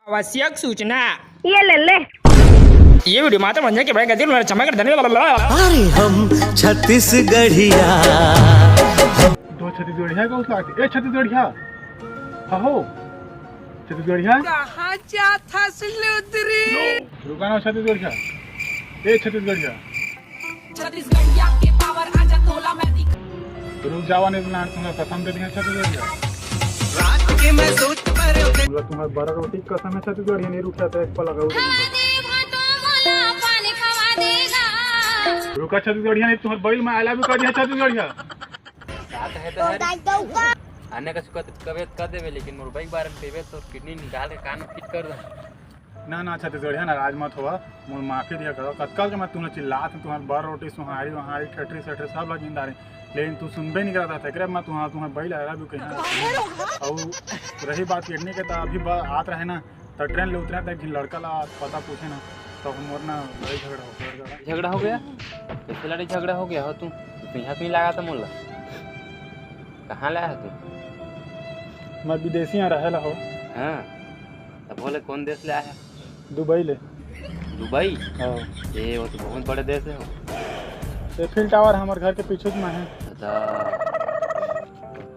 आवश्यक सूचना ये ले ले। ये वीडियो मात्र मंजन के बड़े गति में चमक धन्यवाद। अरे हम छत्तीसगढ़िया दो छत्तीसगढ़िया का उसका ए छत्तीसगढ़िया हो छत्तीसगढ़िया कहाँ जाता सिलुदरी रुका ना छत्तीसगढ़िया ए छत्तीसगढ़िया छत्तीसगढ़िया के पावर आजा तोला मैं दिखा रुक जावा नहीं ना तुम्हें कसम दे दिया छत्तीसगढ़िया रात के मैं सोच पर तुम्हारे बड़ा रोटी कसम है छत्तीसगढ़िया नहीं रुकता तो एक पल लगाओ रुका छत्तीसगढ़िया नहीं तुम्हारे बैल में आला भी कर दिया छत्तीसगढ़िया आने का कवियत कर देवे लेकिन मोर बाइक बारे में पेवे तो किडनी निकाल के कान फिट कर दे ना छत्तीसगढ़िया नाराज मत हुआ मोर माफी दिया करो कत्कल के मैं तुम्हें चिल्लात तुम्हारे बड़ रोटी सुहारी वहारी ठेठरी सेठरी सब लग जिंदा रही लेकिन तू सुनबे नहीं करता था मैं तुम्हारे बैल आया भी कहीं और रही बात किडनी के तो अभी आत रहे ना तो ट्रेन ले उतरा था लड़का ला पता पूछे ना तो मोर ना लड़ाई झगड़ा हो गया कैसे लड़ाई झगड़ा हो गया हो तू यहाँ कहीं लगा था मोला कहाँ लाया है तू मैं विदेशी यहाँ रहेला हो हाँ तब बोले कौन देश ले आया दुबई ले दुबई हाँ ये वो तो बहुत बड़े देश है हो एफिल टावर हमारे घर के पीछे में है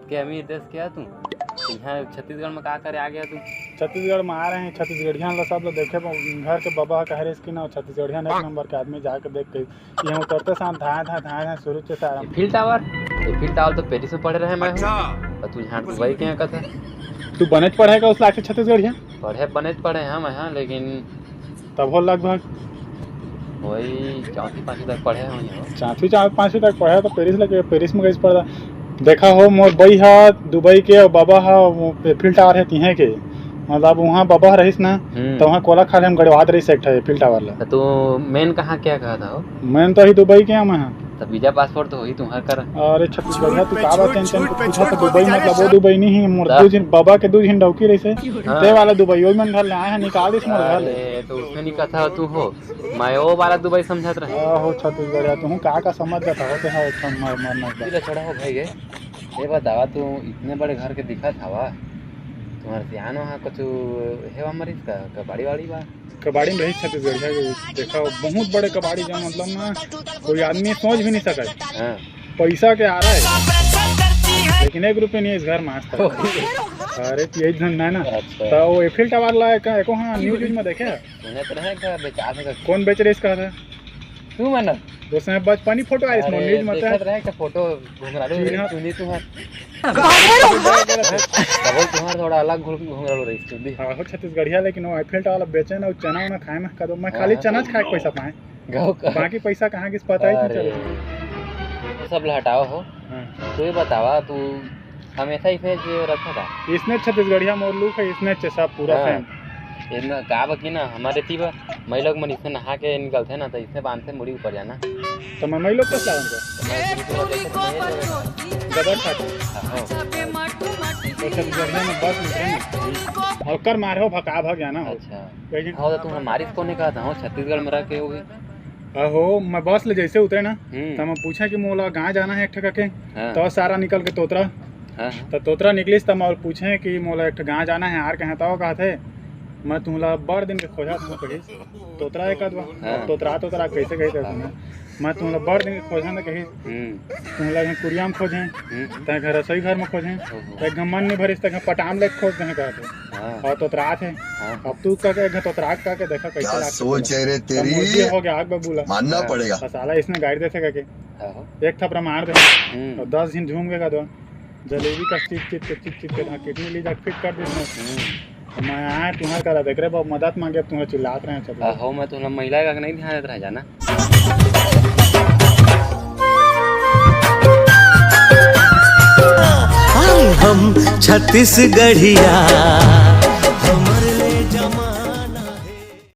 क्या अमीर देश क्या तू यहाँ छत्तीसगढ़ में क्या करे आ गया तू छत्तीसगढ़ में आ रहे हैं छत्तीसगढ़िया लोग सब लोग देखे घर के बाबा कह रहे इसकी ना छत्तीसगढ़िया एक नंबर के आदमी जाकर देख के यहाँ उतरते साथ धाए शुरू से सारा एफिल टावर तो पेरिस में पढ़े रहे मैं हूँ और तू यहाँ दुबई के यहाँ का था तू बनच पढ़ेगा उस लाख छत्तीसगढ़िया पढ़े हम यहाँ लेकिन तब हो लगभग वही चौथी पाँचवीं तक पढ़े हैं चौथी पाँचवीं तक पढ़े तो पेरिस में कैसे पढ़ा देखा हो मोर बई है दुबई के और बाबा है एफिल टावर है तीहे के मतलब वहाँ बाबा रहीस ना तो वहाँ कोला खाले हम गड़वाद रही सेक्टर एफिल टावर ला तो मेन कहाँ क्या कहा था मैंने तो ही दुबई के मैं तब वीजा पासपोर्ट तो वही तुम्हारा कर अरे छत्तीसगढ़िया तू का बात टेंशन पूछा तो दुबई मतलब वो दुबई नहीं है मोर दो दिन बाबा के 2 दिन डौकी रही से ते वाला दुबई ओई मन घर ले आए हैं निकाल दिस मोर घर ले तो उसमें नहीं कथा तू हो मैं वो वाला दुबई समझत रहे हो छत्तीसगढ़िया तू का समझ जाता हो ते है मरना चढ़ा हो भाई ये बतावा तू इतने बड़े घर के दिखा था वा तुम्हारे ध्यान वहाँ कुछ है हमारी कबाड़ी वाड़ी बा कबाड़ी में रही छत्तीसगढ़िया के देखा बहुत बड़े कबाड़ी जो मतलब ना कोई आदमी सोच भी नहीं सका पैसा के आ रहा है लेकिन 1 रुपये नहीं है इस घर में आज तक अरे यही धंधा है ना तो वो एफिल टावर ला एको हाँ न्यूज में देखे कौन बेच रहे इसका था तू मन उसमें बचपन ही फोटो आई इसमें न्यूज में फोटो तुम्हारा थोड़ा अलग घूमरा रही हाँ छत्तीसगढ़िया लेकिन वो एफिल टावर बेचे ना चना उना खाए में कदम मैं खाली चना खाए पैसा पाए बाकी पैसा कहाँ किस पता ही नहीं चले सब हटाओ हो तू ये बतावा तू हमेशा ही फेंक रखा था इसने छत्तीसगढ़िया मोर लुक है इसने सब पूरा फैन इतना का बकी ना हमारे तीबा मैं लोग मन इससे नहा के निकलते ना तो इससे बांधते मुड़ी ऊपर जाना तो मैं लोग कैसे लाऊंगा जबर खाते छत्तीसगढ़िया में बस निकले ना और कर मारे हो भगा भग जाना अच्छा हाँ तो तुम हमारी को नहीं कहा था छत्तीसगढ़ में रह के होगी हो मैं बस ले जैसे उतरे ना तो मैं पूछा कि मोला गाँव जाना है एक ठका के तो सारा निकल के तोतरा तो तोतरा निकलिस तो मैं पूछे कि मोला एक गाँव जाना है आर कहे तो कहा थे मैं तुम्हारा बड़ दिन के खोजा था कही तोतरा एक तोतरा कैसे कही थे मैं तुम्हारा बड़ दिन के खोजा था कही तुम्हारा कुरिया में खोजे तक रसोई घर में खोजे तक मन नहीं भरी तक पटाम लेके खोज दे कहते और तोतरा थे अब तू कह तोतरा के देखा कैसे सोच है रे तेरी हो गया आग बबूला मानना पड़ेगा साला इसने गाड़ी दे सके एक थपड़ा मार दे और 10 दिन झूम गया तो जलेबी का चिप किडनी ली जाके फिट कर दी मैं आया तुम्हारे करा देख रहे बाबू मदद मांगे अब तुम्हें चिल्लात रहे हैं हो मैं तुम्हारा महिला का नहीं ध्यान देता रह जाना हम छत्तीसगढ़िया